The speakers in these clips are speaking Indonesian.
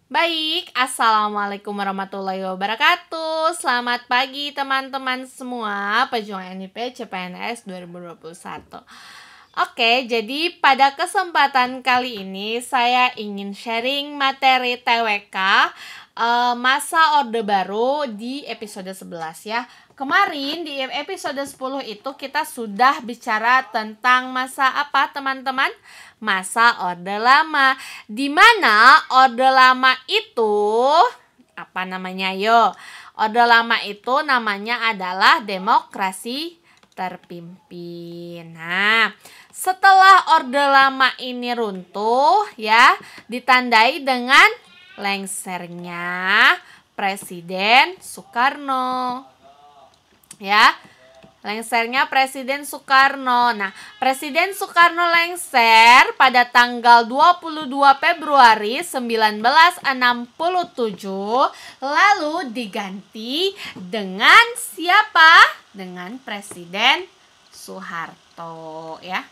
Baik, Assalamualaikum warahmatullahi wabarakatuh. Selamat pagi teman-teman semua pejuang NIP CPNS 2021. Oke, jadi pada kesempatan kali ini saya ingin sharing materi TWK masa Orde Baru di episode 11 ya. Kemarin di episode 10 itu kita sudah bicara tentang masa apa teman-teman? Masa Orde Lama. Di mana Orde Lama itu apa namanya? Yo. Orde Lama itu namanya adalah demokrasi terpimpin. Nah, setelah Orde Lama ini runtuh ya, ditandai dengan lengsernya Presiden Soekarno. Ya, lengsernya Presiden Soekarno. Nah, Presiden Soekarno lengser pada tanggal 22 Februari 1967, lalu diganti dengan siapa? Dengan Presiden Soeharto ya.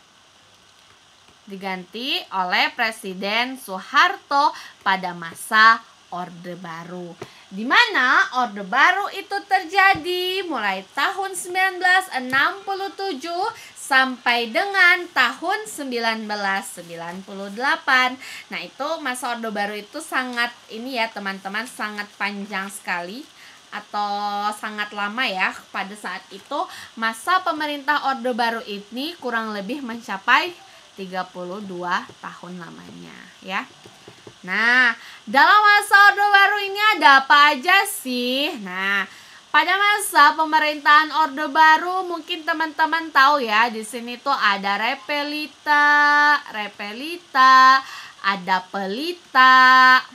Diganti oleh Presiden Soeharto pada masa Orde Baru. Di mana Orde Baru itu terjadi mulai tahun 1967 sampai dengan tahun 1998. Nah, itu masa Orde Baru itu sangat ini ya teman-teman, sangat panjang sekali atau sangat lama ya. Pada saat itu masa pemerintah Orde Baru ini kurang lebih mencapai 32 tahun lamanya ya. Nah, dalam masa Orde Baru ini ada apa aja sih? Nah, pada masa pemerintahan Orde Baru mungkin teman-teman tahu ya, di sini tuh ada Repelita, ada Pelita,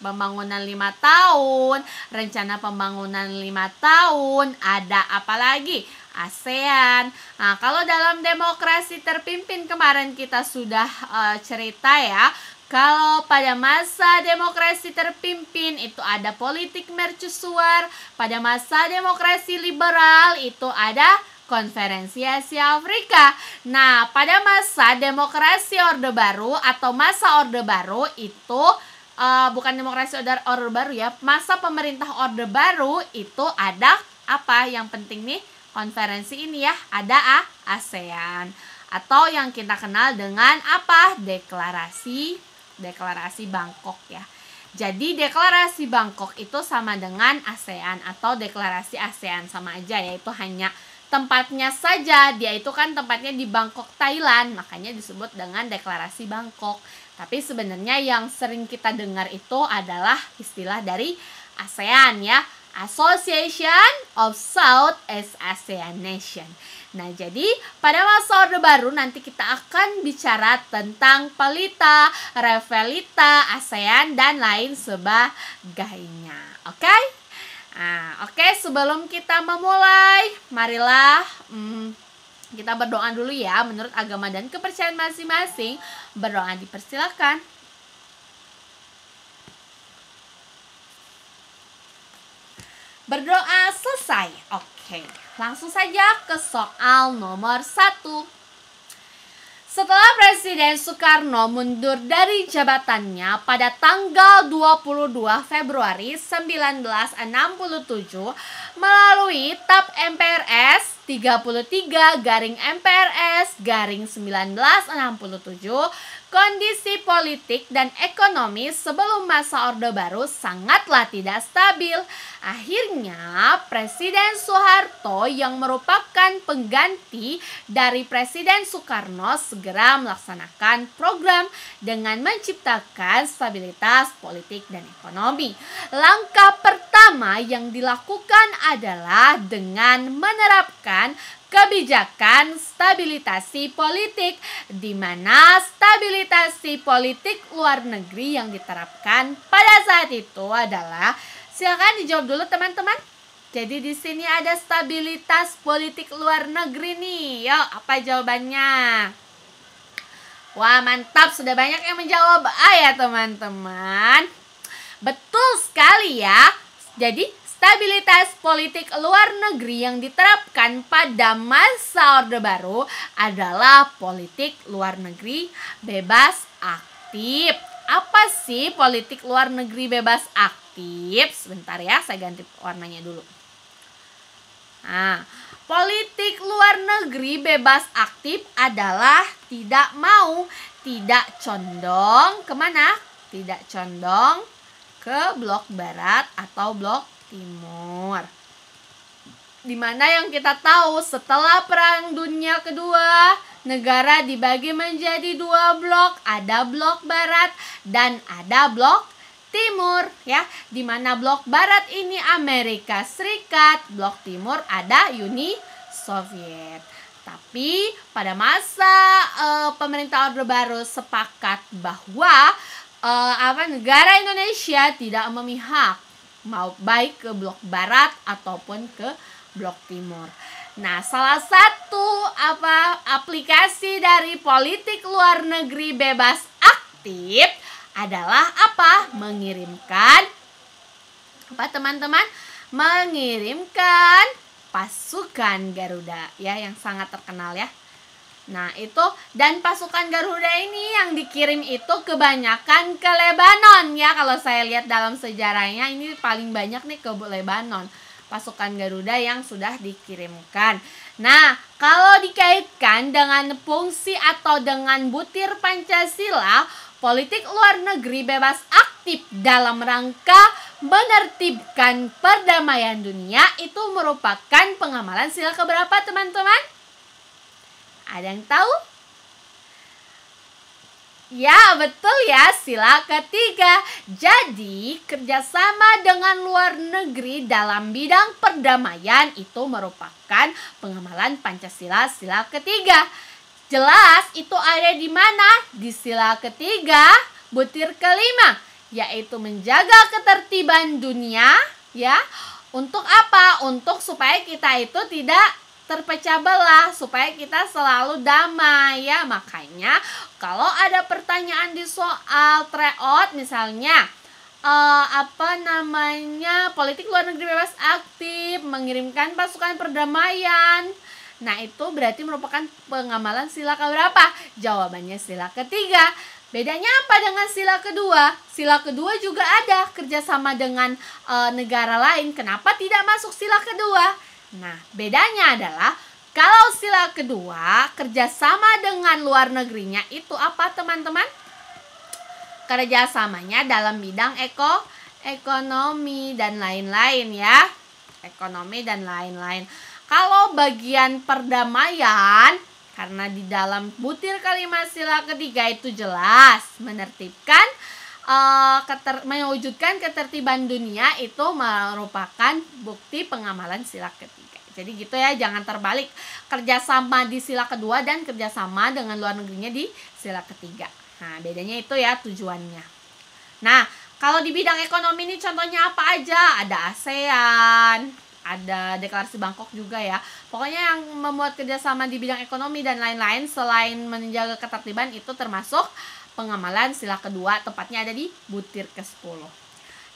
pembangunan 5 tahun, rencana pembangunan 5 tahun, ada apa lagi? ASEAN. Nah, kalau dalam demokrasi terpimpin kemarin kita sudah cerita ya. Kalau pada masa demokrasi terpimpin itu ada politik mercusuar, pada masa demokrasi liberal itu ada Konferensi Asia Afrika. Nah, pada masa demokrasi Orde Baru atau masa Orde Baru itu bukan demokrasi Orde Baru ya, masa pemerintah Orde Baru itu ada apa yang penting nih? Konferensi ini ya, ada ASEAN atau yang kita kenal dengan apa? Deklarasi Bangkok ya. Jadi deklarasi Bangkok itu sama dengan ASEAN atau deklarasi ASEAN, sama aja, yaitu hanya tempatnya saja. Dia itu kan tempatnya di Bangkok, Thailand, makanya disebut dengan deklarasi Bangkok. Tapi sebenarnya yang sering kita dengar itu adalah istilah dari ASEAN ya, Association of Southeast Asian Nation. Nah, jadi pada masa Orde Baru nanti kita akan bicara tentang Pelita, Repelita, ASEAN, dan lain sebagainya. Oke? Nah, oke, sebelum kita memulai, marilah kita berdoa dulu ya. Menurut agama dan kepercayaan masing-masing, berdoa dipersilakan. Berdoa selesai. Oke, langsung saja ke soal nomor 1. Setelah Presiden Soekarno mundur dari jabatannya pada tanggal 22 Februari 1967 melalui TAP MPRS 33/MPRS/1967, kondisi politik dan ekonomi sebelum masa Orde Baru sangatlah tidak stabil. Akhirnya, Presiden Soeharto yang merupakan pengganti dari Presiden Soekarno segera melaksanakan program dengan menciptakan stabilitas politik dan ekonomi. Langkah pertama yang dilakukan adalah dengan menerapkan kebijakan stabilitasi politik, di mana stabilitasi politik luar negeri yang diterapkan pada saat itu adalah, silakan dijawab dulu teman-teman. Jadi di sini ada stabilitas politik luar negeri nih. Yuk, apa jawabannya? Wah, mantap, sudah banyak yang menjawab A ya teman-teman. Betul sekali ya. Jadi stabilitas politik luar negeri yang diterapkan pada masa Orde Baru adalah politik luar negeri bebas aktif apa sih politik luar negeri bebas aktif? Sebentar ya, saya ganti warnanya dulu. Nah, politik luar negeri bebas aktif adalah tidak mau, tidak condong kemana? Tidak condong ke blok barat atau blok timur. Dimana yang kita tahu setelah Perang Dunia Kedua, negara dibagi menjadi dua blok, ada blok barat dan ada blok timur ya. Dimana blok barat ini Amerika Serikat, blok timur ada Uni Soviet. Tapi pada masa pemerintah Orde Baru sepakat bahwa negara Indonesia tidak memihak mau baik ke blok barat ataupun ke blok timur. Nah, salah satu aplikasi dari politik luar negeri bebas aktif adalah apa? Mengirimkan teman-teman? Mengirimkan pasukan Garuda ya, yang sangat terkenal ya. Nah, itu dan pasukan Garuda ini yang dikirim itu kebanyakan ke Lebanon ya. Kalau saya lihat dalam sejarahnya ini paling banyak nih ke Lebanon. Pasukan Garuda yang sudah dikirimkan. Nah, kalau dikaitkan dengan fungsi atau dengan butir Pancasila, politik luar negeri bebas aktif dalam rangka menertibkan perdamaian dunia itu merupakan pengamalan sila keberapa, teman-teman? Ada yang tahu? Ya, betul ya, sila ketiga. Jadi, kerjasama dengan luar negeri dalam bidang perdamaian itu merupakan pengamalan Pancasila sila ketiga. Jelas itu ada di mana? Di sila ketiga, butir kelima, yaitu menjaga ketertiban dunia, ya. Untuk apa? Untuk supaya kita itu tidak terpecah belah, supaya kita selalu damai ya. Makanya kalau ada pertanyaan di soal tryout misalnya politik luar negeri bebas aktif mengirimkan pasukan perdamaian, nah itu berarti merupakan pengamalan sila keberapa? Jawabannya sila ketiga. Bedanya apa dengan sila kedua? Sila kedua juga ada kerjasama dengan negara lain. Kenapa tidak masuk sila kedua? Nah, bedanya adalah kalau sila kedua kerjasama dengan luar negerinya itu apa, teman-teman? Kerjasamanya dalam bidang ekonomi dan lain-lain ya. Ekonomi dan lain-lain. Kalau bagian perdamaian, karena di dalam butir kelima sila ketiga itu jelas menertibkan mewujudkan ketertiban dunia, itu merupakan bukti pengamalan sila ketiga. Jadi gitu ya, jangan terbalik kerjasama di sila kedua dan kerjasama dengan luar negerinya di sila ketiga. Nah, bedanya itu ya tujuannya. Nah, kalau di bidang ekonomi ini contohnya apa aja? Ada ASEAN, ada deklarasi Bangkok juga ya. Pokoknya yang memuat kerjasama di bidang ekonomi dan lain-lain selain menjaga ketertiban itu termasuk pengamalan sila kedua, tepatnya ada di butir ke-10.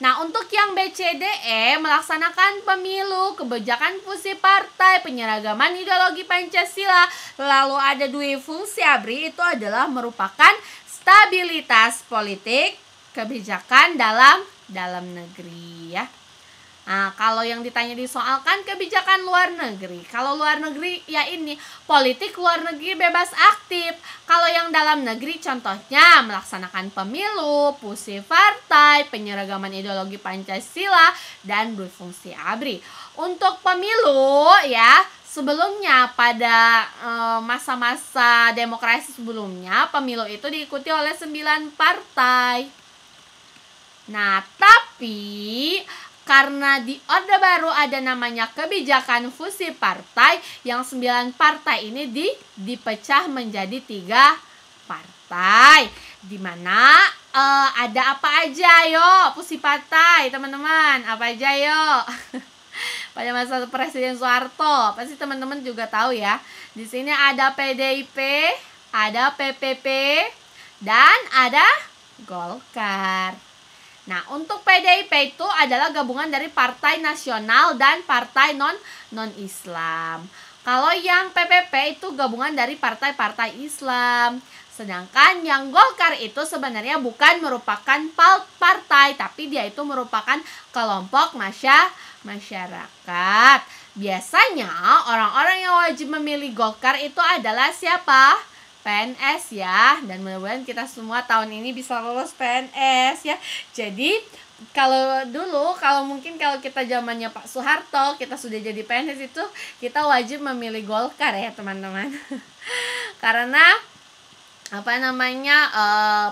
Nah, untuk yang BCDE melaksanakan pemilu, kebijakan fungsi partai, penyeragaman ideologi Pancasila, lalu ada dua fungsi ABRI, itu adalah merupakan stabilitas politik, kebijakan dalam negeri ya. Nah, kalau yang ditanya disoalkan kebijakan luar negeri. Kalau luar negeri ya ini politik luar negeri bebas aktif. Kalau yang dalam negeri contohnya melaksanakan pemilu, fungsi partai, penyeragaman ideologi Pancasila, dan berfungsi ABRI. Untuk pemilu ya, sebelumnya pada masa-masa demokrasi sebelumnya, pemilu itu diikuti oleh 9 partai. Nah, tapi karena di Orde Baru ada namanya kebijakan fusi partai, yang 9 partai ini dipecah menjadi 3 partai. Dimana ada apa aja yo fusi partai, teman-teman? Apa aja yo? Pada masa Presiden Soeharto, pasti teman-teman juga tahu ya. Di sini ada PDIP, ada PPP, dan ada Golkar. Nah, untuk PDIP itu adalah gabungan dari partai nasional dan partai non-Islam. Kalau yang PPP itu gabungan dari partai-partai Islam. Sedangkan yang Golkar itu sebenarnya bukan merupakan partai, tapi dia itu merupakan kelompok masyarakat. Biasanya orang-orang yang wajib memilih Golkar itu adalah siapa? PNS ya. Dan mudah-mudahan kita semua tahun ini bisa lulus PNS ya. Jadi kalau mungkin kalau kita zamannya Pak Soeharto, kita sudah jadi PNS itu kita wajib memilih Golkar ya teman-teman. Karena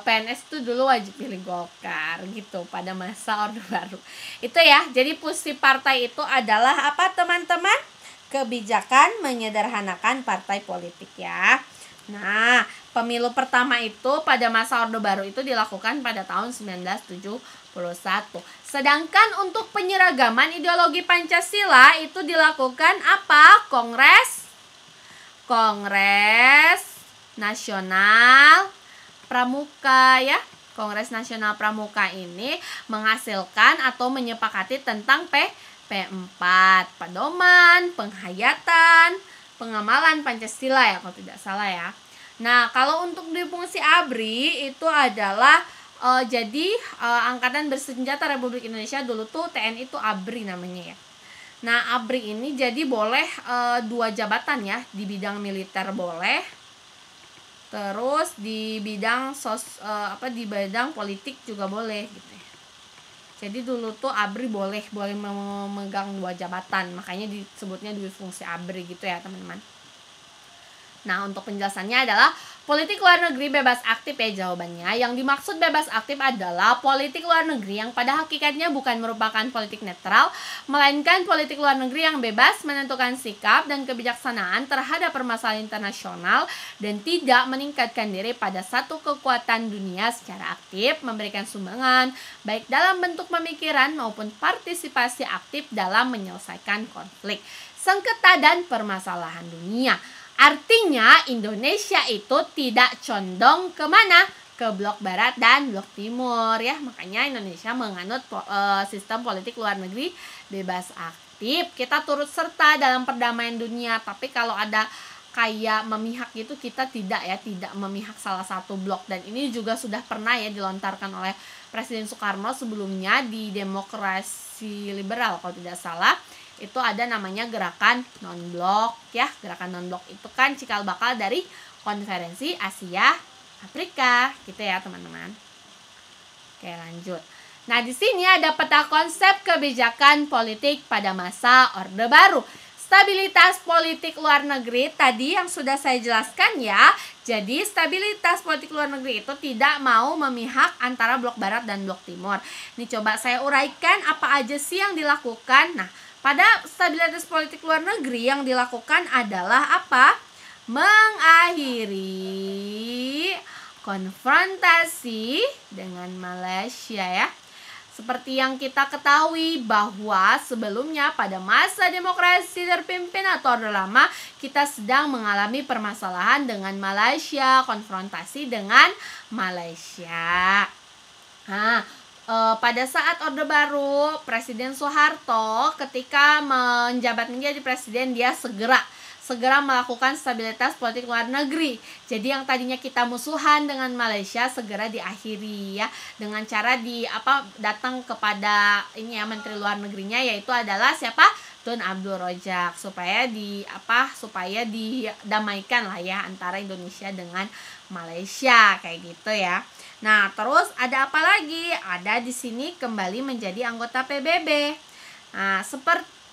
PNS itu dulu wajib pilih Golkar gitu pada masa Orde Baru. Itu ya. Jadi fungsi partai itu adalah apa teman-teman? Kebijakan menyederhanakan partai politik ya. Nah, pemilu pertama itu pada masa Orde Baru itu dilakukan pada tahun 1971. Sedangkan untuk penyeragaman ideologi Pancasila itu dilakukan apa? Kongres Nasional Pramuka ya. Kongres Nasional Pramuka ini menghasilkan atau menyepakati tentang P4, pedoman, penghayatan, pengamalan Pancasila ya kalau tidak salah ya. Nah, kalau untuk di fungsi ABRI itu adalah Angkatan Bersenjata Republik Indonesia, dulu tuh TNI itu ABRI namanya ya. Nah, ABRI ini jadi boleh 2 jabatan ya, di bidang militer boleh, terus di bidang di bidang politik juga boleh gitu ya. Jadi dulu tuh ABRI boleh memegang 2 jabatan, makanya disebutnya dua fungsi ABRI gitu ya teman-teman. Nah, untuk penjelasannya adalah politik luar negeri bebas aktif ya jawabannya. Yang dimaksud bebas aktif adalah politik luar negeri yang pada hakikatnya bukan merupakan politik netral, melainkan politik luar negeri yang bebas menentukan sikap dan kebijaksanaan terhadap permasalahan internasional dan tidak meningkatkan diri pada satu kekuatan dunia secara aktif, memberikan sumbangan baik dalam bentuk pemikiran maupun partisipasi aktif dalam menyelesaikan konflik, sengketa dan permasalahan dunia. Artinya Indonesia itu tidak condong kemana? Ke blok barat dan blok timur ya. Makanya Indonesia menganut sistem politik luar negeri bebas aktif. Kita turut serta dalam perdamaian dunia. Tapi kalau ada kayak memihak gitu, kita tidak memihak salah satu blok. Dan ini juga sudah pernah ya dilontarkan oleh Presiden Soekarno sebelumnya di Demokrasi Liberal kalau tidak salah. Itu ada namanya gerakan non-blok ya. Gerakan non-blok itu kan cikal bakal dari Konferensi Asia Afrika gitu ya teman-teman. Oke, lanjut. Nah, di sini ada peta konsep kebijakan politik pada masa Orde Baru. Stabilitas politik luar negeri tadi yang sudah saya jelaskan ya. Jadi stabilitas politik luar negeri itu tidak mau memihak antara blok barat dan blok timur. Ini coba saya uraikan apa aja sih yang dilakukan. Nah, pada stabilitas politik luar negeri yang dilakukan adalah apa? Mengakhiri konfrontasi dengan Malaysia ya. Seperti yang kita ketahui bahwa sebelumnya pada masa demokrasi terpimpin atau Orde Lama kita sedang mengalami permasalahan dengan Malaysia, konfrontasi dengan Malaysia. Nah, pada saat Orde Baru, Presiden Soeharto ketika menjabat menjadi presiden, dia segera melakukan stabilitas politik luar negeri. Jadi yang tadinya kita musuhan dengan Malaysia segera diakhiri ya, dengan cara datang kepada menteri luar negerinya, yaitu adalah siapa? Tun Abdul Rojak, supaya didamaikan lah ya antara Indonesia dengan Malaysia kayak gitu ya. Nah, terus ada apa lagi? Ada di sini kembali menjadi anggota PBB. Nah,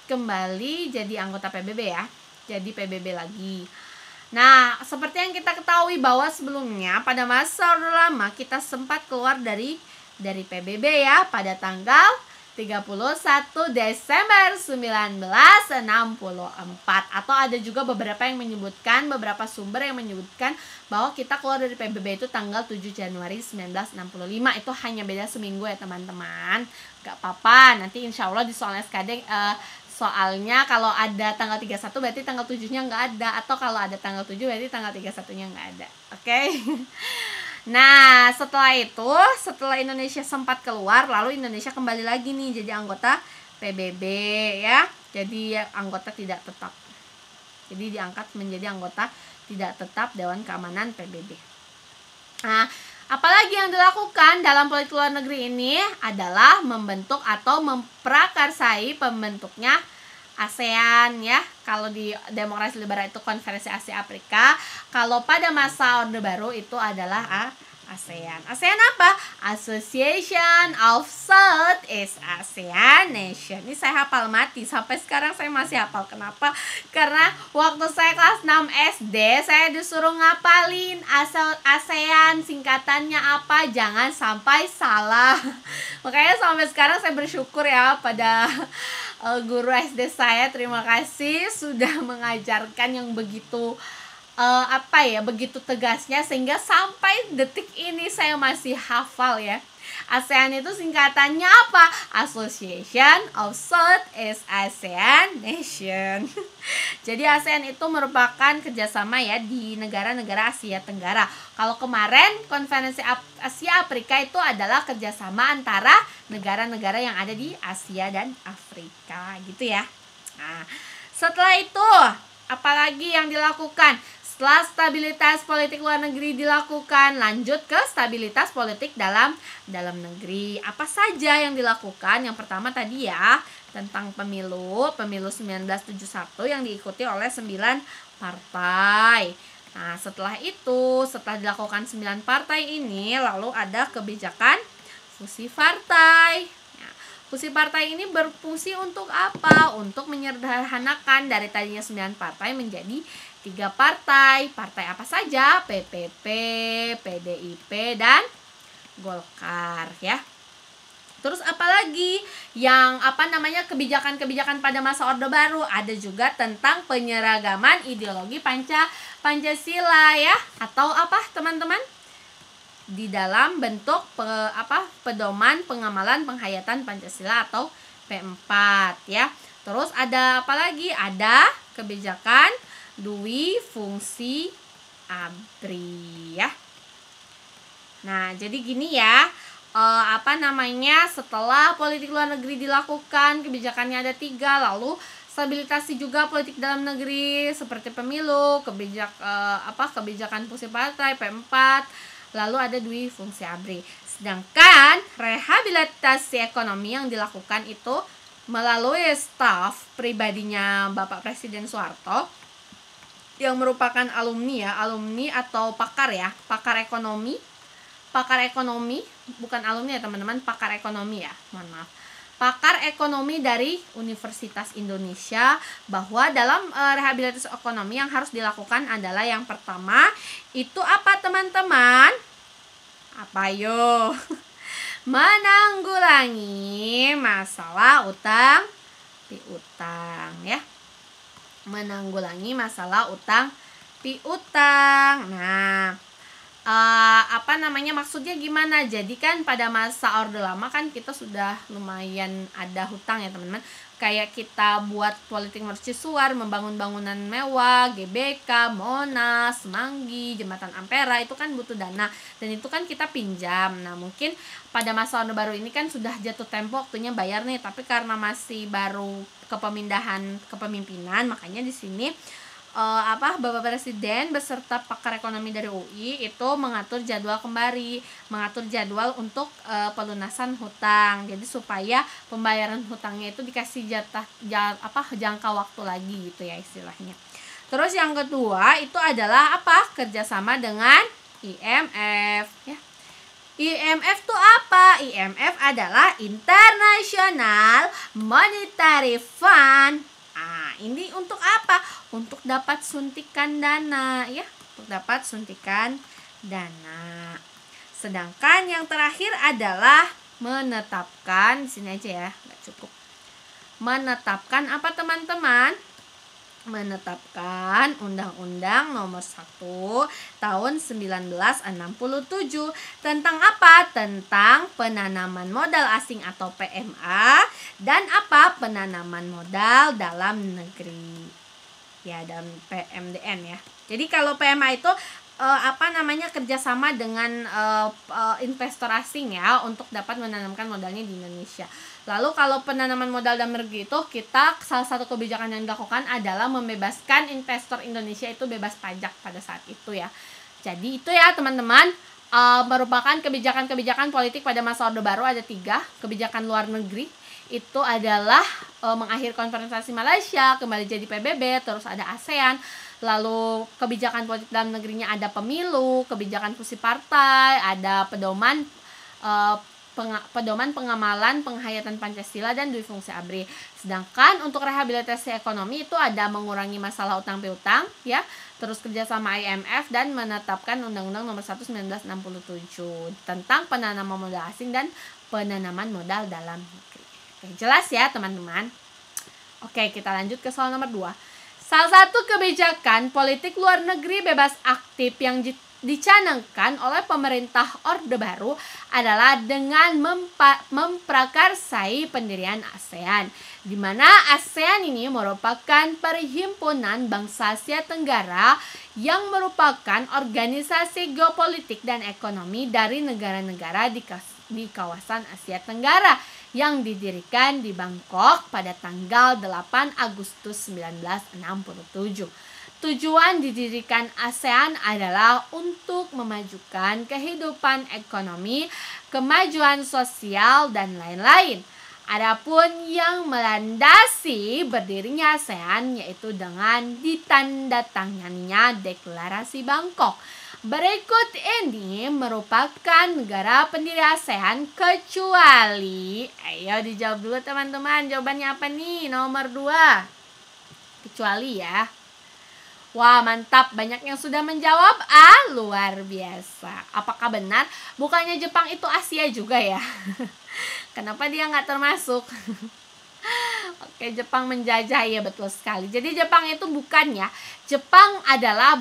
kembali jadi anggota PBB ya. Jadi PBB lagi. Nah, seperti yang kita ketahui bahwa sebelumnya pada masa Orde Lama kita sempat keluar dari PBB ya pada tanggal 31 Desember 1964, atau ada juga beberapa sumber yang menyebutkan bahwa kita keluar dari PBB itu tanggal 7 Januari 1965. Itu hanya beda seminggu ya teman-teman. Gak apa-apa, nanti insya Allah di soal SKD soalnya kalau ada tanggal 31 berarti tanggal 7-nya nggak ada, atau kalau ada tanggal 7 berarti tanggal 31-nya nggak ada. Oke. Nah, setelah Indonesia sempat keluar, lalu Indonesia kembali lagi nih jadi anggota PBB ya. Jadi anggota tidak tetap. Jadi diangkat menjadi anggota tidak tetap Dewan Keamanan PBB. Nah, apalagi yang dilakukan dalam politik luar negeri ini adalah membentuk atau memprakarsai pembentuknya ASEAN ya. Kalau di demokrasi liberal itu Konferensi Asia Afrika, kalau pada masa Orde Baru itu adalah ASEAN. ASEAN apa? Association of Southeast Asian Nation. Ini saya hafal mati. Sampai sekarang saya masih hafal. Kenapa? Karena waktu saya kelas 6 SD, saya disuruh ngapalin ASEAN singkatannya apa. Jangan sampai salah. Makanya sampai sekarang saya bersyukur ya pada guru SD saya. Terima kasih sudah mengajarkan yang begitu begitu tegasnya sehingga sampai detik ini saya masih hafal ya. ASEAN itu singkatannya apa? Association of Southeast Asian Nation. Jadi ASEAN itu merupakan kerjasama ya di negara-negara Asia Tenggara. Kalau kemarin Konferensi Asia Afrika itu adalah kerjasama antara negara-negara yang ada di Asia dan Afrika gitu ya. Nah, setelah itu apalagi yang dilakukan? Setelah stabilitas politik luar negeri dilakukan, lanjut ke stabilitas politik dalam negeri. Apa saja yang dilakukan? Yang pertama tadi ya, tentang pemilu 1971 yang diikuti oleh 9 partai. Nah, setelah itu, setelah dilakukan 9 partai ini, lalu ada kebijakan fusi partai. Fusi partai ini berfungsi untuk apa? Untuk menyederhanakan dari tadinya 9 partai menjadi 3 partai. Partai apa saja? PPP, PDIP, dan Golkar ya. Terus apalagi yang kebijakan-kebijakan pada masa Orde Baru? Ada juga tentang penyeragaman ideologi Pancasila ya. Atau apa teman-teman? Di dalam bentuk pedoman pengamalan penghayatan Pancasila atau P4 ya. Terus ada apa lagi? Ada kebijakan Dwi Fungsi ABRI ya. Nah, jadi gini ya. Setelah politik luar negeri dilakukan, kebijakannya ada 3, lalu stabilitasi juga politik dalam negeri seperti pemilu, kebijakan fusi partai P4, lalu ada Dwi Fungsi ABRI. Sedangkan rehabilitasi ekonomi yang dilakukan itu melalui staf pribadinya Bapak Presiden Soeharto yang merupakan alumni atau pakar ya, pakar ekonomi, bukan alumni ya teman-teman, pakar ekonomi ya, mohon maaf. Pakar ekonomi dari Universitas Indonesia, bahwa dalam rehabilitasi ekonomi yang harus dilakukan adalah yang pertama itu apa teman-teman? Apa yo? Menanggulangi masalah utang piutang ya. Menanggulangi masalah utang piutang. Nah, maksudnya gimana? Jadi kan pada masa Orde Lama kan kita sudah lumayan ada hutang ya teman-teman. Kayak kita buat politik mercusuar, membangun bangunan mewah, GBK, Monas, Semanggi, Jembatan Ampera, itu kan butuh dana dan itu kan kita pinjam. Nah, mungkin pada masa Orde Baru ini kan sudah jatuh tempo waktunya bayar nih, tapi karena masih baru kepemimpinan, makanya di sini Bapak Presiden beserta pakar ekonomi dari UI itu mengatur jadwal untuk pelunasan hutang. Jadi supaya pembayaran hutangnya itu dikasih jangka waktu lagi gitu ya istilahnya. Terus yang kedua itu adalah kerjasama dengan IMF ya. IMF itu apa? IMF adalah International Monetary Fund. Ini untuk apa? Untuk dapat suntikan dana ya, untuk dapat suntikan dana. Sedangkan yang terakhir adalah menetapkan, di sini aja ya, nggak cukup. Menetapkan apa teman-teman? Menetapkan Undang-Undang Nomor 1 Tahun 1967 tentang apa? Tentang penanaman modal asing atau PMA dan penanaman modal dalam negeri. Ya, dalam PMDN ya. Jadi kalau PMA itu kerjasama dengan investor asing ya untuk dapat menanamkan modalnya di Indonesia. Lalu kalau penanaman modal dalam negeri itu salah satu kebijakan yang dilakukan adalah membebaskan investor Indonesia itu bebas pajak pada saat itu ya. Jadi itu ya teman-teman merupakan kebijakan-kebijakan politik pada masa Orde Baru. Ada 3 kebijakan luar negeri. Itu adalah mengakhiri konfrontasi Malaysia, kembali jadi PBB, terus ada ASEAN. Lalu kebijakan politik dalam negerinya ada pemilu, kebijakan fusi partai, ada pedoman pengamalan penghayatan Pancasila dan dui fungsi ABRI. Sedangkan untuk rehabilitasi ekonomi itu ada mengurangi masalah utang piutang ya, terus kerjasama IMF dan menetapkan Undang-Undang Nomor 1 1967 tentang penanaman modal asing dan penanaman modal dalam negeri. Oke, jelas ya teman-teman. Oke, kita lanjut ke soal nomor 2. Salah satu kebijakan politik luar negeri bebas aktif yang dicanangkan oleh pemerintah Orde Baru adalah dengan memprakarsai pendirian ASEAN, di mana ASEAN ini merupakan perhimpunan bangsa Asia Tenggara yang merupakan organisasi geopolitik dan ekonomi dari negara-negara di kawasan Asia Tenggara yang didirikan di Bangkok pada tanggal 8 Agustus 1967. Tujuan didirikan ASEAN adalah untuk memajukan kehidupan ekonomi, kemajuan sosial, dan lain-lain. Adapun yang melandasi berdirinya ASEAN yaitu dengan ditandatanganinya Deklarasi Bangkok. Berikut ini merupakan negara pendiri ASEAN kecuali, ayo dijawab dulu teman-teman, jawabannya apa nih? Nomor 2. Kecuali ya. Wah, mantap, banyak yang sudah menjawab. Luar biasa. Apakah benar? Bukannya Jepang itu Asia juga ya? Kenapa dia nggak termasuk? Oke, Jepang menjajah, ya betul sekali. Jadi Jepang itu bukan ya. Jepang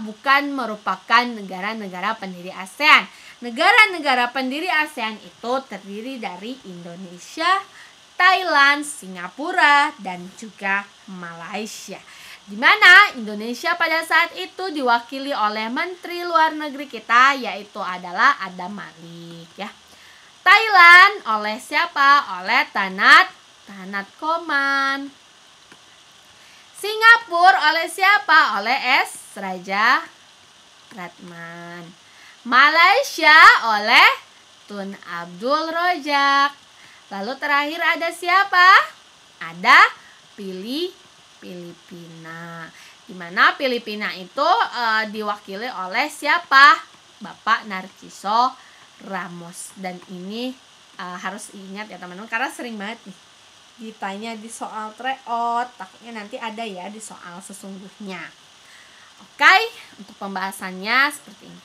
bukan merupakan negara-negara pendiri ASEAN. Negara-negara pendiri ASEAN itu terdiri dari Indonesia, Thailand, Singapura, dan juga Malaysia. Di mana Indonesia pada saat itu diwakili oleh Menteri Luar Negeri kita, yaitu adalah Adam Malik ya. Thailand oleh siapa? Oleh Tanat Koman. Singapura oleh siapa? Oleh S. Raja Ratman. Malaysia oleh Tun Abdul Rojak. Lalu terakhir ada siapa? Ada Filipina. Di mana Filipina itu diwakili oleh siapa? Bapak Narciso Ramos. Dan ini harus ingat ya teman-teman, karena sering banget nih ditanya di soal tryout, takutnya nanti ada ya di soal sesungguhnya. Oke, untuk pembahasannya seperti ini.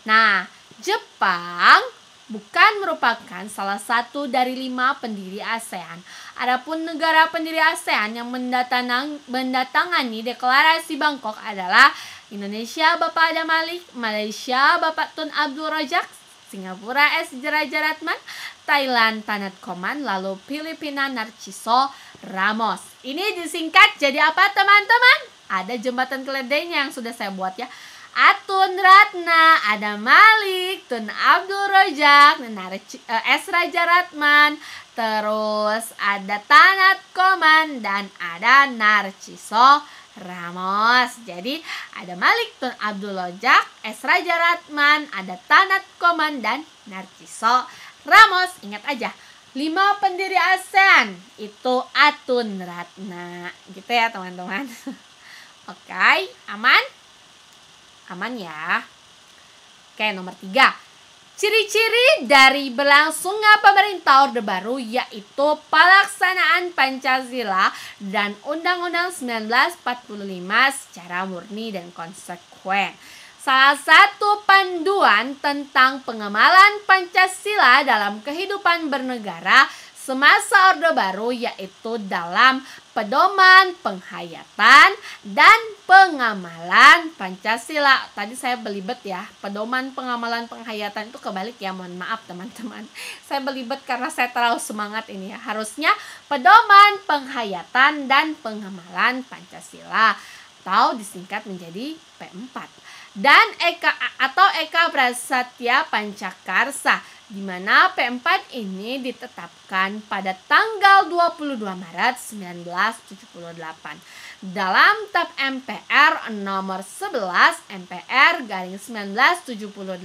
Nah, Jepang bukan merupakan salah satu dari 5 pendiri ASEAN. Adapun negara pendiri ASEAN yang mendatangani Deklarasi Bangkok adalah Indonesia Bapak Adam Malik, Malaysia Bapak Tun Abdul Rojak, Singapura S. Raja Ratman, Thailand Tanat Koman, lalu Filipina Narciso Ramos. Ini disingkat jadi apa teman-teman? Ada jembatan keledainya yang sudah saya buat ya. Atun Ratna, Adam Malik, Tun Abdul Rojak, S. Raja Ratman, terus ada Tanat Koman, dan ada Narciso Ramos. Jadi ada Malik, Tun Abdul Rojak, S. Raja Ratman, ada Tanat Koman, dan Narciso Ramos. Ingat aja, 5 pendiri ASEAN itu Atun Ratna. Gitu ya teman-teman. Oke, aman? Aman ya. Oke, nomor 3. Ciri-ciri dari berlangsungnya pemerintah Orde Baru yaitu pelaksanaan Pancasila dan Undang-Undang 1945 secara murni dan konsekuen. Salah satu panduan tentang pengamalan Pancasila dalam kehidupan bernegara semasa Orde Baru yaitu dalam pedoman penghayatan dan pengamalan Pancasila. Tadi saya belibet ya, pedoman pengamalan penghayatan itu kebalik ya, mohon maaf teman-teman. Saya belibet karena saya terlalu semangat ini ya. Harusnya pedoman penghayatan dan pengamalan Pancasila atau disingkat menjadi P4. dan Eka Prasetya Pancakarsa, di mana P4 ini ditetapkan pada tanggal 22 Maret 1978 dalam TAP MPR nomor 11 MPR garing 1978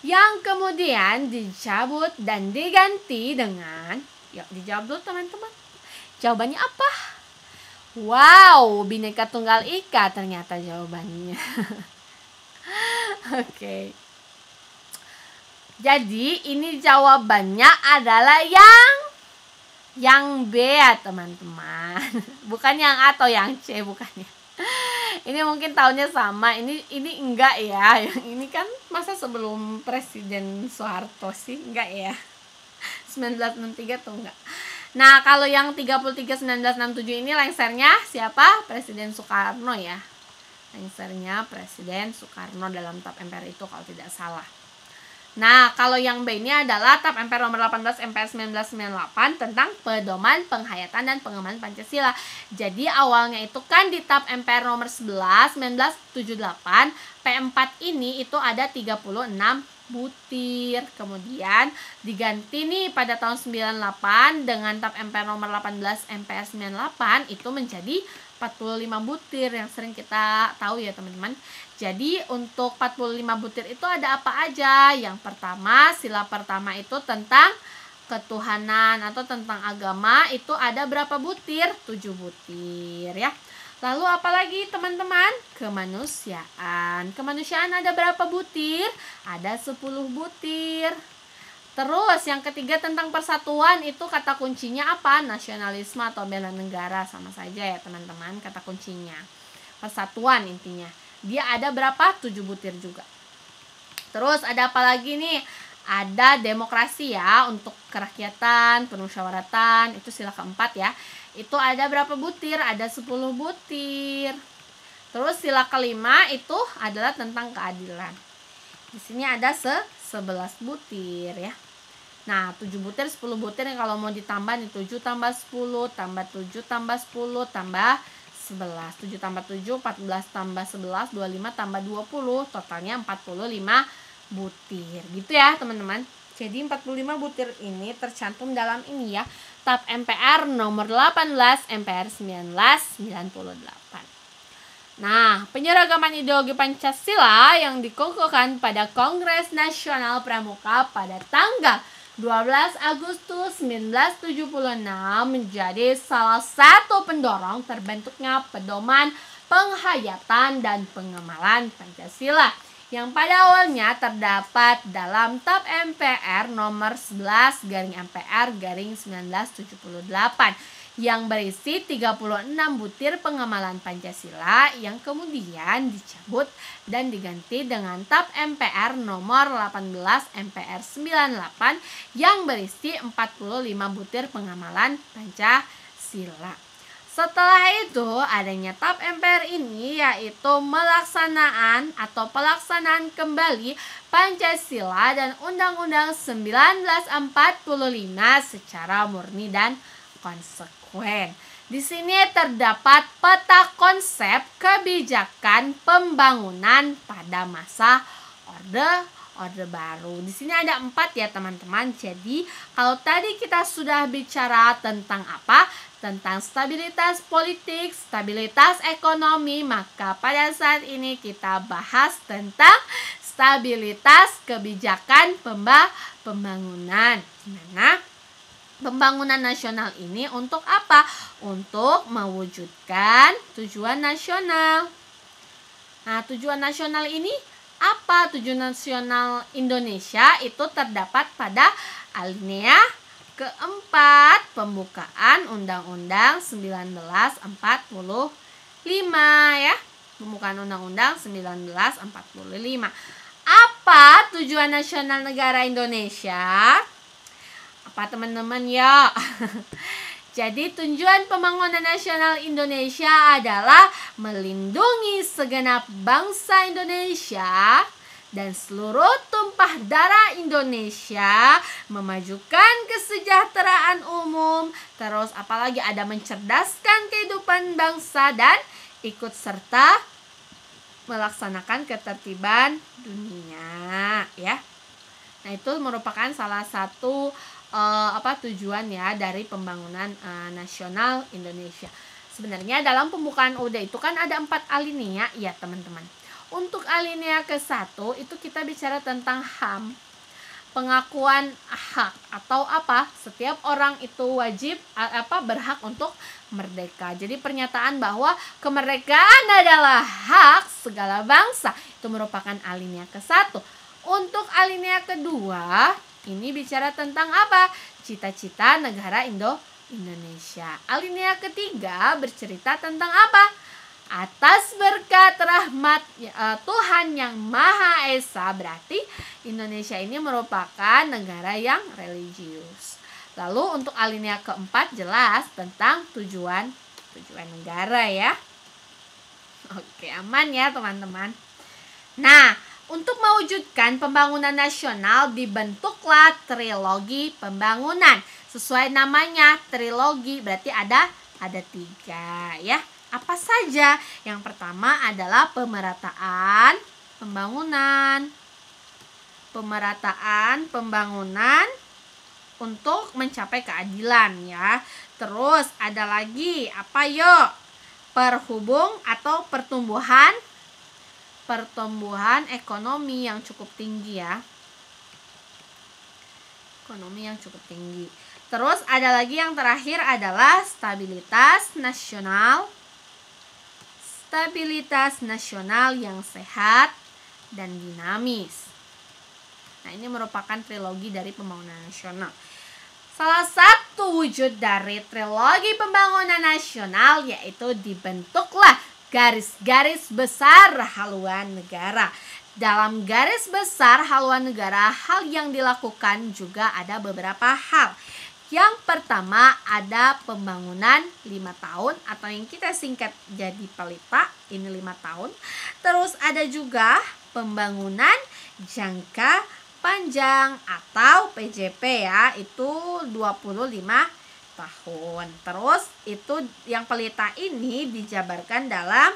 yang kemudian dicabut dan diganti dengan, yuk dijawab dulu teman-teman, jawabannya apa? Wow, Bhinneka Tunggal Ika ternyata jawabannya. Oke. Jadi ini jawabannya adalah yang B ya teman-teman. Bukan yang A atau yang C, bukannya. Ini mungkin tahunnya sama. Ini enggak ya. Yang ini kan masa sebelum Presiden Soeharto sih? Enggak ya. 1963 tuh enggak. Nah, kalau yang 33 1967 ini lengsernya siapa? Presiden Soekarno ya. Lengsernya Presiden Soekarno dalam TAP MPR itu kalau tidak salah. Nah, kalau yang B ini adalah TAP MPR nomor 18 MPR 1998 tentang pedoman penghayatan dan pengembangan Pancasila. Jadi awalnya itu kan di TAP MPR nomor 11 1978, P4 ini itu ada 36 butir. Kemudian diganti nih pada tahun 98 dengan TAP MPR nomor 18 MPR 98 itu menjadi 45 butir yang sering kita tahu ya teman-teman. Jadi untuk 45 butir itu ada apa aja? Yang pertama, sila pertama itu tentang ketuhanan atau tentang agama, itu ada berapa butir? 7 butir ya. Lalu apalagi teman-teman? Kemanusiaan. Kemanusiaan ada berapa butir? Ada 10 butir. Terus yang ketiga tentang persatuan, itu kata kuncinya apa? Nasionalisme atau bela negara, sama saja ya teman-teman kata kuncinya. Persatuan intinya. Dia ada berapa? 7 butir juga. Terus ada apa lagi nih? Ada demokrasi ya, untuk kerakyatan, permusyawaratan, itu sila keempat ya. Itu ada berapa butir? Ada 10 butir. Terus sila kelima itu adalah tentang keadilan. Di sini ada 11 butir ya. Nah, 7 butir, 10 butir kalau mau ditambah nih 7 tambah 10 tambah 7 tambah 10 tambah 11. 7 tambah 7 14 tambah 11 25 tambah 20, totalnya 45 butir. Gitu ya, teman-teman. Jadi 45 butir ini tercantum dalam ini ya, TAP MPR nomor 18 MPR 1998. Nah, penyeragaman ideologi Pancasila yang dikukuhkan pada Kongres Nasional Pramuka pada tanggal 12 Agustus 1976 menjadi salah satu pendorong terbentuknya pedoman penghayatan dan pengemalan Pancasila yang pada awalnya terdapat dalam TAP MPR nomor 11 garing MPR garing 1978 yang berisi 36 butir pengemalan Pancasila yang kemudian dicabut dan diganti dengan TAP MPR nomor 18 MPR 98 yang berisi 45 butir pengemalan Pancasila. Setelah itu adanya TAP MPR ini yaitu pelaksanaan kembali Pancasila dan Undang-Undang 1945 secara murni dan konsekuen. Di sini terdapat peta konsep kebijakan pembangunan pada masa Orde Baru. Di sini ada 4 ya teman-teman. Jadi kalau tadi kita sudah bicara tentang apa? Tentang stabilitas politik, stabilitas ekonomi, maka pada saat ini kita bahas tentang stabilitas kebijakan pembangunan. Di mana pembangunan nasional ini untuk apa? Untuk mewujudkan tujuan nasional. Nah, tujuan nasional ini apa? Tujuan nasional Indonesia itu terdapat pada alinea keempat pembukaan Undang-Undang 1945 ya. Pembukaan Undang-Undang 1945. Apa tujuan nasional negara Indonesia? Apa teman-teman ya? Jadi tujuan pembangunan nasional Indonesia adalah melindungi segenap bangsa Indonesia dan seluruh tumpah darah Indonesia, memajukan kesejahteraan umum, terus apalagi ada mencerdaskan kehidupan bangsa dan ikut serta melaksanakan ketertiban dunia ya. Nah, itu merupakan salah satu tujuan ya dari pembangunan nasional Indonesia. Sebenarnya dalam pembukaan UUD itu kan ada 4 alinea ya teman-teman. Untuk alinea ke-1 itu kita bicara tentang HAM, pengakuan hak atau setiap orang itu wajib berhak untuk merdeka. Jadi pernyataan bahwa kemerdekaan adalah hak segala bangsa itu merupakan alinea ke-1. Untuk alinea kedua ini bicara tentang cita-cita negara Indonesia. Alinea ketiga bercerita tentang atas berkat rahmat Tuhan yang Maha Esa, berarti Indonesia ini merupakan negara yang religius. Lalu untuk alinea keempat jelas tentang tujuan negara ya. Oke, aman ya teman-teman. Nah, untuk mewujudkan pembangunan nasional dibentuklah trilogi pembangunan. Sesuai namanya trilogi berarti ada 3 ya. Apa saja? Yang pertama adalah pemerataan pembangunan untuk mencapai keadilan ya. Terus ada lagi perhubung atau pertumbuhan ekonomi yang cukup tinggi ya. Ekonomi yang cukup tinggi. Terus ada lagi yang terakhir adalah stabilitas nasional yang sehat dan dinamis. Nah, ini merupakan trilogi dari pembangunan nasional. Salah satu wujud dari trilogi pembangunan nasional yaitu dibentuklah garis-garis besar haluan negara. Dalam garis besar haluan negara, hal yang dilakukan juga ada beberapa hal. Yang pertama ada pembangunan 5 tahun atau yang kita singkat jadi PELITA, ini 5 tahun. Terus ada juga pembangunan jangka panjang atau PJP ya, itu 25 tahun. Terus itu yang PELITA ini dijabarkan dalam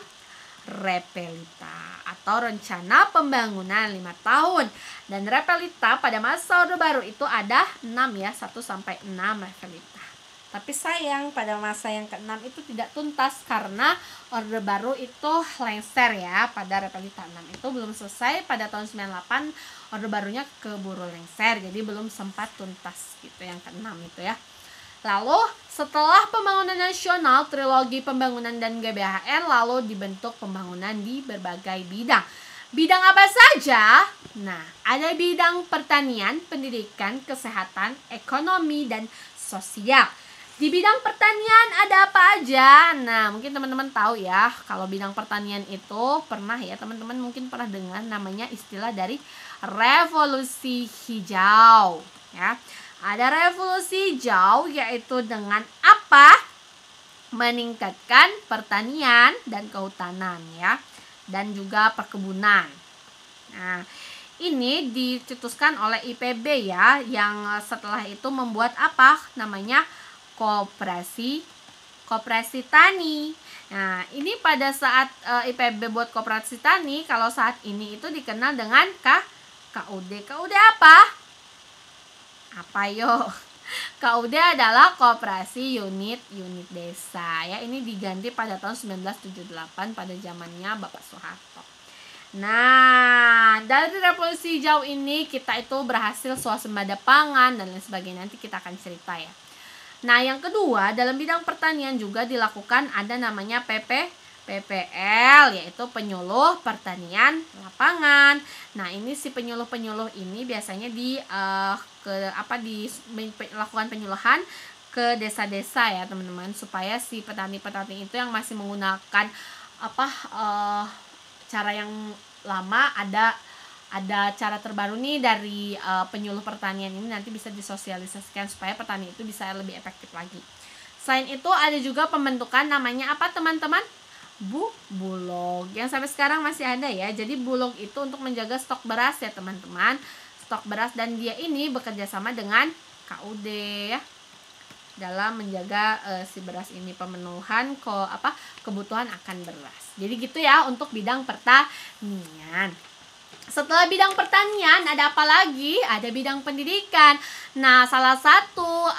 REPELITA atau rencana pembangunan 5 tahun. Dan REPELITA pada masa Orde Baru itu ada 6 ya, 1 sampai 6 REPELITA. Tapi sayang pada masa yang ke-6 itu tidak tuntas karena Orde Baru itu lengser ya. Pada REPELITA 6 itu belum selesai, pada tahun 98 Orde Barunya keburu lengser, jadi belum sempat tuntas gitu yang ke-6 itu ya. Lalu setelah pembangunan nasional, trilogi pembangunan dan GBHN lalu dibentuk pembangunan di berbagai bidang. Bidang apa saja? Nah, ada bidang pertanian, pendidikan, kesehatan, ekonomi, dan sosial. Di bidang pertanian ada apa aja? Nah, mungkin teman-teman tahu ya, kalau bidang pertanian itu pernah ya, teman-teman mungkin pernah dengar namanya istilah dari revolusi hijau ya. Ada revolusi hijau yaitu dengan meningkatkan pertanian dan kehutanan ya, dan juga perkebunan. Nah, ini dicetuskan oleh IPB ya, yang setelah itu membuat namanya koperasi tani. Nah, ini pada saat IPB buat koperasi tani, kalau saat ini itu dikenal dengan KUD. KUD apa? KUD adalah Koperasi Unit Desa ya. Ini diganti pada tahun 1978 pada zamannya Bapak Soeharto. Nah, dari revolusi hijau ini kita itu berhasil swasembada pangan dan lain sebagainya. Nanti kita akan cerita ya. Nah, yang kedua dalam bidang pertanian juga dilakukan ada namanya PPL, yaitu penyuluh pertanian lapangan. Nah, ini si penyuluh-penyuluh ini biasanya dilakukan penyuluhan ke desa-desa ya, teman-teman, supaya si petani-petani itu yang masih menggunakan cara yang lama, ada cara terbaru nih dari penyuluh pertanian ini, nanti bisa disosialisasikan supaya petani itu bisa lebih efektif lagi. Selain itu ada juga pembentukan namanya teman-teman? Bulog, yang sampai sekarang masih ada ya. Jadi Bulog itu untuk menjaga stok beras ya teman-teman, stok beras, dan dia ini bekerja sama dengan KUD ya. dalam menjaga si beras ini, pemenuhan kebutuhan akan beras. Jadi gitu ya untuk bidang pertanian. Setelah bidang pertanian ada apa lagi? Ada bidang pendidikan. Nah, salah satu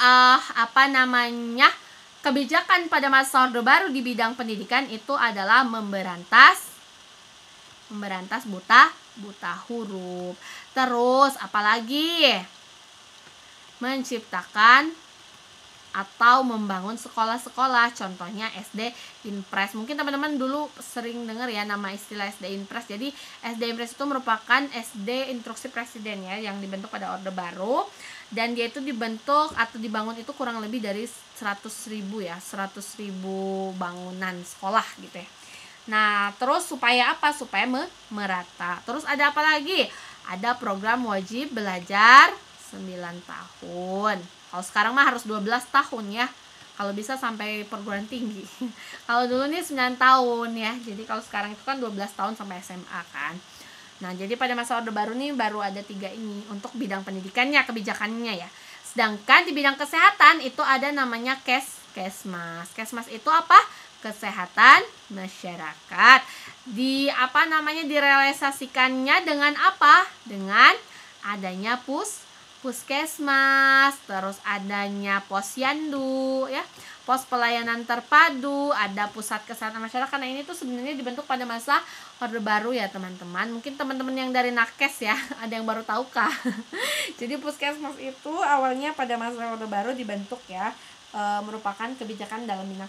kebijakan pada masa Orde Baru di bidang pendidikan itu adalah memberantas buta huruf. Terus apalagi? Menciptakan atau membangun sekolah-sekolah, contohnya SD Impres. Mungkin teman-teman dulu sering dengar ya nama istilah SD Impres. Jadi SD Impres itu merupakan SD Instruksi Presiden ya, yang dibentuk pada Orde Baru, dan dia itu dibentuk atau dibangun itu kurang lebih dari 100.000 bangunan sekolah gitu ya. Nah, terus supaya apa? Supaya merata. Terus ada apa lagi? Ada program wajib belajar 9 tahun. Kalau sekarang mah harus 12 tahun ya. Kalau bisa sampai perguruan tinggi. Kalau dulu nih 9 tahun ya. Jadi kalau sekarang itu kan 12 tahun sampai SMA kan. Nah, jadi pada masa Orde Baru nih baru ada 3 ini untuk bidang pendidikannya, kebijakannya ya. Sedangkan di bidang kesehatan itu ada namanya Kesmas. Kesmas itu apa? Kesehatan masyarakat. Direalisasikannya dengan apa? Dengan adanya puskesmas, terus adanya posyandu ya, pos pelayanan terpadu, ada pusat kesehatan masyarakat. Nah, ini tuh sebenarnya dibentuk pada masa Orde Baru ya teman-teman. Mungkin teman-teman yang dari nakes ya ada yang baru tahu kah? Jadi puskesmas itu awalnya pada masa Orde Baru dibentuk ya, merupakan kebijakan dalam bidang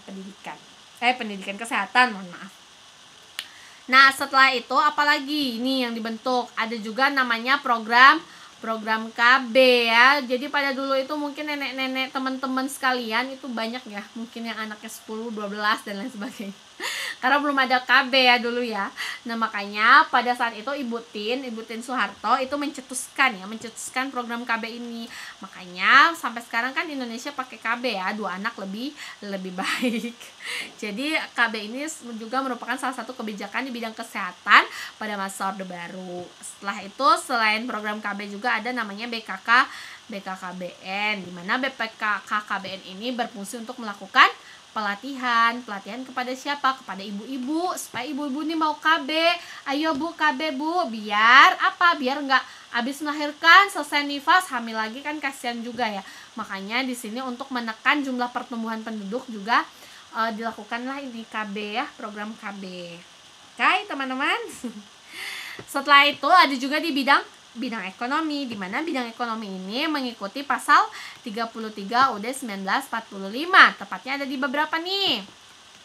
pendidikan kesehatan, mohon maaf. Nah, setelah itu apalagi ini yang dibentuk? Ada juga namanya program KB ya. Jadi pada dulu itu mungkin nenek-nenek teman-teman sekalian itu banyak ya, mungkin yang anaknya 10, 12 dan lain sebagainya. Karena belum ada KB ya dulu ya. Nah, makanya pada saat itu Ibu Tin Soeharto itu mencetuskan program KB ini. Makanya sampai sekarang kan Indonesia pakai KB ya, 2 anak lebih baik. Jadi KB ini juga merupakan salah satu kebijakan di bidang kesehatan pada masa Orde Baru. Setelah itu selain program KB juga ada namanya BKKBN, di mana BKKBN ini berfungsi untuk melakukan pelatihan kepada siapa? Kepada ibu-ibu, supaya ibu-ibu nih mau KB. Ayo Bu, KB Bu, biar apa? Biar nggak habis melahirkan, selesai nifas, hamil lagi kan kasihan juga ya. Makanya di sini untuk menekan jumlah pertumbuhan penduduk juga dilakukanlah ini KB ya, program KB. Oke, teman-teman. Setelah itu ada juga di bidang ekonomi, di mana bidang ekonomi ini mengikuti pasal 33 UUD 1945. Tepatnya ada di beberapa nih.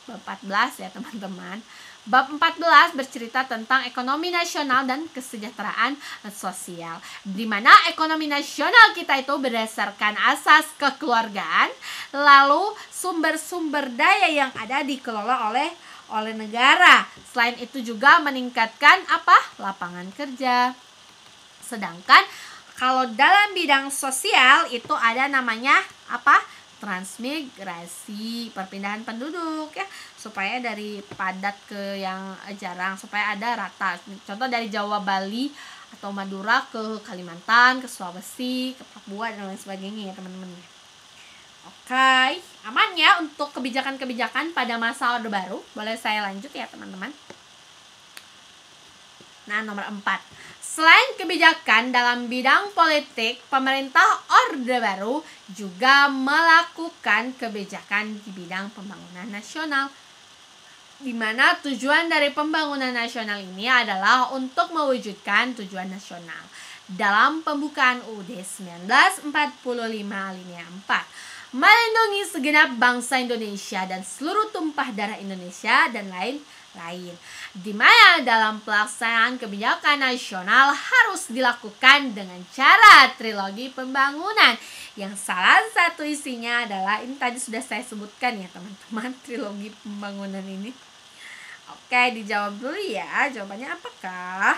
Bab 14 ya, teman-teman. Bab 14 bercerita tentang ekonomi nasional dan kesejahteraan sosial. Di mana ekonomi nasional kita itu berdasarkan asas kekeluargaan, lalu sumber-sumber daya yang ada dikelola oleh negara. Selain itu juga meningkatkan lapangan kerja. Sedangkan kalau dalam bidang sosial itu ada namanya transmigrasi, perpindahan penduduk ya, supaya dari padat ke yang jarang, supaya ada rata. Contoh dari Jawa, Bali atau Madura ke Kalimantan, ke Sulawesi, ke Papua dan lain sebagainya ya teman-teman. Oke, aman ya untuk kebijakan-kebijakan pada masa Orde Baru. Boleh saya lanjut ya teman-teman. Nah, nomor 4. Selain kebijakan dalam bidang politik, pemerintah Orde Baru juga melakukan kebijakan di bidang pembangunan nasional, di mana tujuan dari pembangunan nasional ini adalah untuk mewujudkan tujuan nasional. Dalam pembukaan UUD 1945 alinea 4, melindungi segenap bangsa Indonesia dan seluruh tumpah darah Indonesia dan lain-lain, di mana dalam pelaksanaan kebijakan nasional harus dilakukan dengan cara trilogi pembangunan, yang salah satu isinya adalah ini tadi sudah saya sebutkan ya teman-teman, trilogi pembangunan ini. Oke, dijawab dulu ya, jawabannya apakah?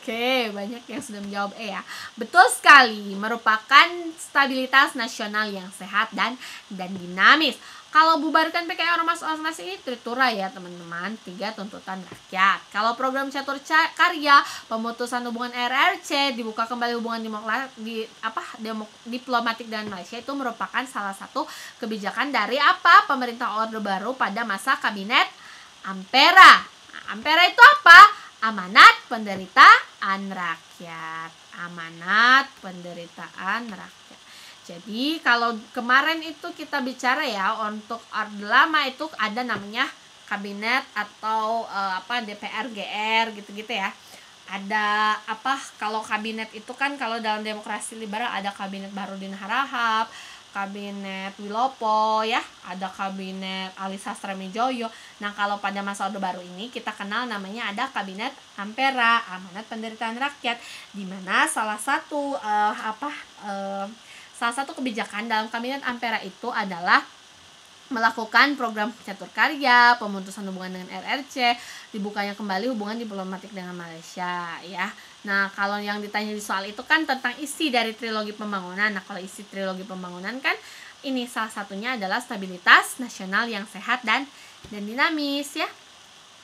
Oke, banyak yang sudah menjawab ya. Betul sekali, merupakan stabilitas nasional yang sehat dan dinamis. Kalau bubarkan PKI ormas-ormas ini terturai ya teman-teman, 3 tuntutan rakyat. Kalau program catur karya, pemutusan hubungan RRC, dibuka kembali hubungan diplomatik dengan Malaysia itu merupakan salah satu kebijakan dari apa? Pemerintah Orde Baru pada masa kabinet Ampera. Nah, Ampera itu apa? Amanat penderitaan rakyat. Amanat penderitaan rakyat. Jadi kalau kemarin itu kita bicara ya, untuk Orde Lama itu ada namanya kabinet atau DPR GR gitu-gitu ya. Ada kalau kabinet itu kan kalau dalam demokrasi liberal ada kabinet Barudin Harahap, kabinet Wilopo ya, ada kabinet Ali Sastramidjojo. Nah, kalau pada masa Orde Baru ini kita kenal namanya ada kabinet Ampera, Amanat Penderitaan Rakyat, di mana salah satu kebijakan dalam kabinet Ampera itu adalah melakukan program catur karya, pemutusan hubungan dengan RRC, dibukanya kembali hubungan diplomatik dengan Malaysia ya. Nah, kalau yang ditanya di soal itu kan tentang isi dari trilogi pembangunan. Nah, kalau isi trilogi pembangunan kan ini salah satunya adalah stabilitas nasional yang sehat dan dinamis ya.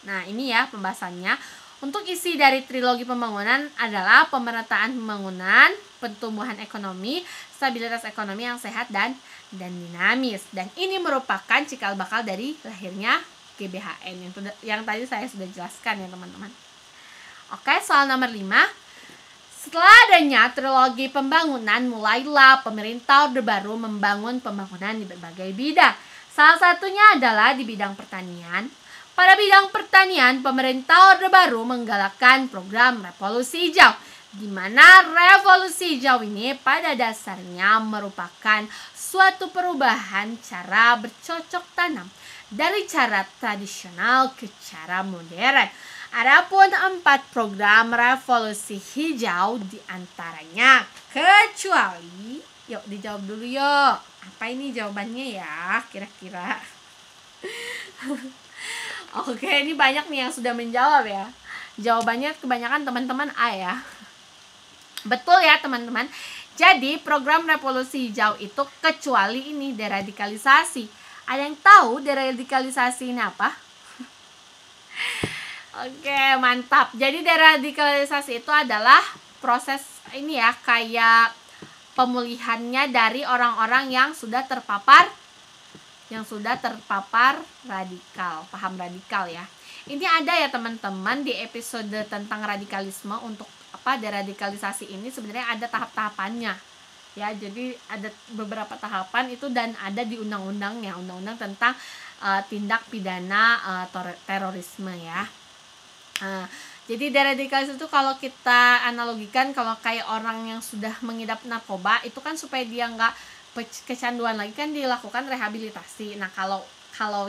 Nah, ini ya pembahasannya. Untuk isi dari trilogi pembangunan adalah pemerataan pembangunan, pertumbuhan ekonomi, stabilitas ekonomi yang sehat dan dinamis. Dan ini merupakan cikal bakal dari lahirnya GBHN yang tadi saya sudah jelaskan ya teman-teman. Oke, soal nomor 5. Setelah adanya trilogi pembangunan, mulailah pemerintah Orde Baru membangun pembangunan di berbagai bidang. Salah satunya adalah di bidang pertanian. Pada bidang pertanian, pemerintah Orde Baru menggalakkan program Revolusi Hijau, di mana Revolusi Hijau ini pada dasarnya merupakan suatu perubahan cara bercocok tanam dari cara tradisional ke cara modern. Adapun 4 program Revolusi Hijau diantaranya kecuali, yuk dijawab dulu yuk. Apa ini jawabannya ya kira-kira? Oke, ini banyak nih yang sudah menjawab ya. Jawabannya kebanyakan teman-teman A ya. Betul ya teman-teman. Jadi program Revolusi Hijau itu kecuali ini deradikalisasi. Ada yang tahu deradikalisasi ini apa? Oke, mantap. Jadi deradikalisasi itu adalah proses ini ya, kayak pemulihannya dari orang-orang yang sudah terpapar radikal, paham radikal ya. Ini ada ya teman-teman di episode tentang radikalisme. Untuk deradikalisasi ini sebenarnya ada tahap-tahapannya ya. Jadi ada beberapa tahapan itu dan ada di undang-undangnya, undang-undang tentang tindak pidana terorisme ya. Jadi deradikalisasi itu kalau kita analogikan, kalau kayak orang yang sudah mengidap narkoba itu kan supaya dia nggak kecanduan lagi kan dilakukan rehabilitasi. Nah, kalau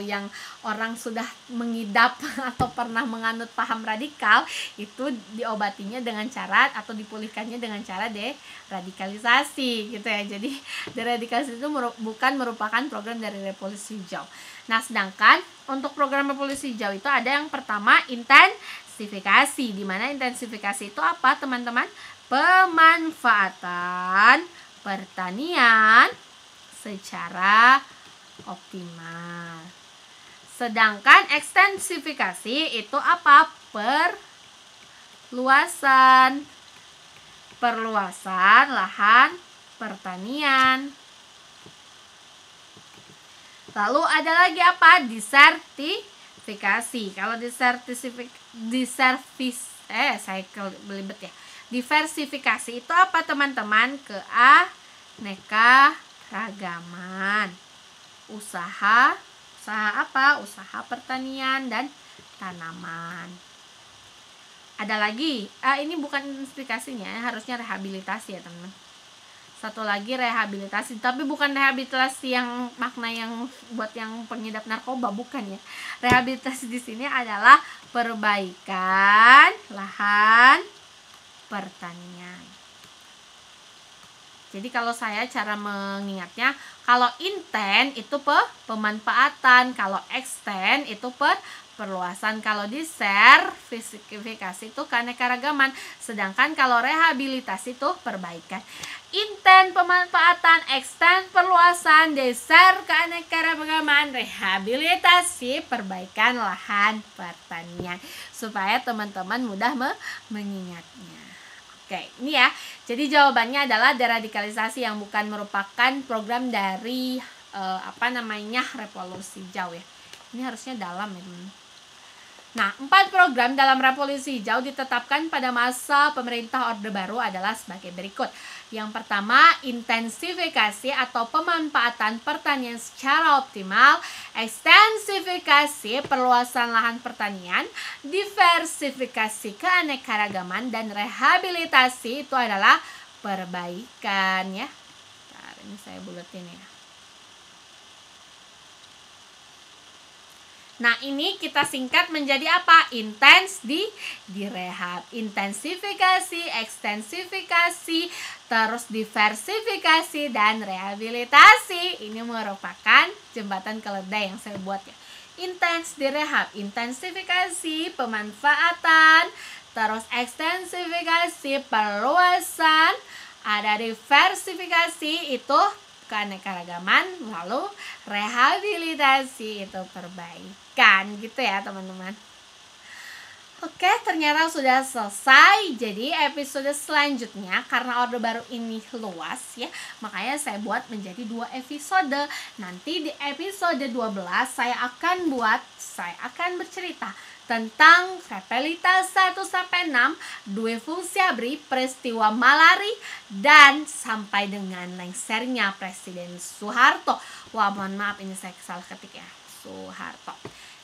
yang orang sudah mengidap atau pernah menganut paham radikal itu diobatinya dengan cara atau dipulihkannya dengan cara deradikalisasi gitu ya. Jadi deradikalisasi itu bukan merupakan program dari Revolusi Hijau. Nah, sedangkan untuk program Revolusi Hijau itu ada yang pertama intensifikasi. Di mana intensifikasi itu apa, teman-teman? Pemanfaatan pertanian secara optimal. Sedangkan ekstensifikasi itu apa? Perluasan lahan pertanian. Lalu ada lagi apa? Disertifikasi. Kalau diversifikasi itu apa teman-teman? Keanekaragaman. Usaha apa? Usaha pertanian dan tanaman. Ada lagi, ini bukan intensifikasinya, harusnya rehabilitasi ya teman-teman. Satu lagi rehabilitasi, tapi bukan rehabilitasi yang makna yang buat yang pengidap narkoba, bukan ya. Rehabilitasi di sini adalah perbaikan lahan pertanian. Jadi kalau saya cara mengingatnya, kalau inten itu pemanfaatan, kalau extend itu perluasan, kalau disertifikasi itu keanekaragaman, sedangkan kalau rehabilitasi itu perbaikan. intent pemanfaatan, extend perluasan, dasar keanekaragaman, rehabilitasi, perbaikan lahan pertanian, supaya teman-teman mudah mengingatnya. Oke, ini ya. Jadi jawabannya adalah deradikalisasi yang bukan merupakan program dari revolusi hijau ya. Ini harusnya dalam ya, teman. Nah, 4 program dalam revolusi hijau ditetapkan pada masa pemerintah Orde Baru adalah sebagai berikut. Yang pertama, intensifikasi atau pemanfaatan pertanian secara optimal, ekstensifikasi perluasan lahan pertanian, diversifikasi keanekaragaman, dan rehabilitasi itu adalah perbaikan ya. Bentar, ini saya buletin ya. Nah, ini kita singkat menjadi apa? Intens di rehab, intensifikasi, ekstensifikasi, terus diversifikasi, dan rehabilitasi. Ini merupakan jembatan keledai yang saya buat ya. Intens di rehab, intensifikasi, pemanfaatan, terus ekstensifikasi, perluasan, ada diversifikasi itu keanekaragaman, lalu rehabilitasi itu perbaikan gitu ya teman-teman. Oke, ternyata sudah selesai. Jadi episode selanjutnya karena Orde Baru ini luas ya, makanya saya buat menjadi 2 episode. Nanti di episode 12 saya akan bercerita tentang Repelitas 1-6, Dwi Fungsi ABRI, peristiwa Malari, dan sampai dengan lengsernya Presiden Soeharto. Wah, mohon maaf ini saya salah ketik ya, Soeharto.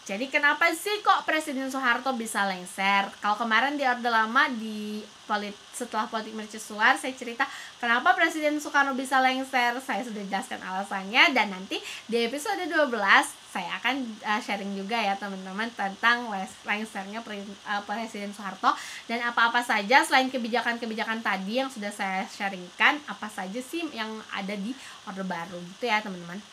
Jadi kenapa sih kok Presiden Soeharto bisa lengser? Kalau kemarin di Orde Lama setelah politik mercusuar saya cerita kenapa Presiden Soekarno bisa lengser. Saya sudah jelaskan alasannya, dan nanti di episode 12 saya akan sharing juga ya teman-teman tentang lengsernya Presiden Soeharto dan apa-apa saja selain kebijakan-kebijakan tadi yang sudah saya sharingkan, apa saja sih yang ada di Orde Baru gitu ya teman-teman.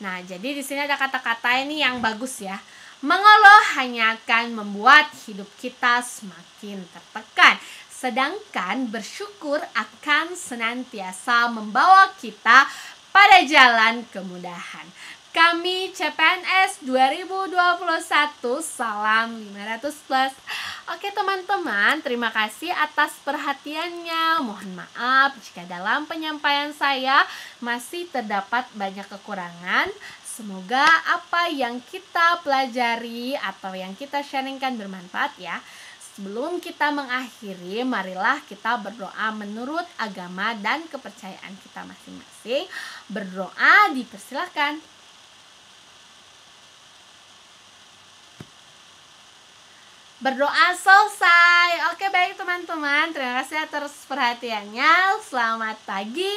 Nah, jadi di sini ada kata-kata ini yang bagus ya. Mengeluh hanya akan membuat hidup kita semakin tertekan, sedangkan bersyukur akan senantiasa membawa kita pada jalan kemudahan. Kami CPNS 2021, salam 500 plus. Oke teman-teman, terima kasih atas perhatiannya. Mohon maaf jika dalam penyampaian saya masih terdapat banyak kekurangan. Semoga apa yang kita pelajari atau yang kita sharingkan bermanfaat ya. Sebelum kita mengakhiri, marilah kita berdoa menurut agama dan kepercayaan kita masing-masing. Berdoa dipersilakan. Berdoa selesai. Oke, baik teman-teman, terima kasih atas perhatiannya. Selamat pagi,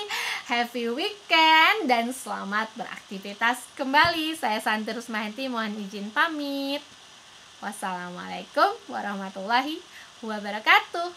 happy weekend, dan selamat beraktivitas kembali. Saya Santi Rusmahanti, mohon izin pamit. Wassalamualaikum warahmatullahi wabarakatuh.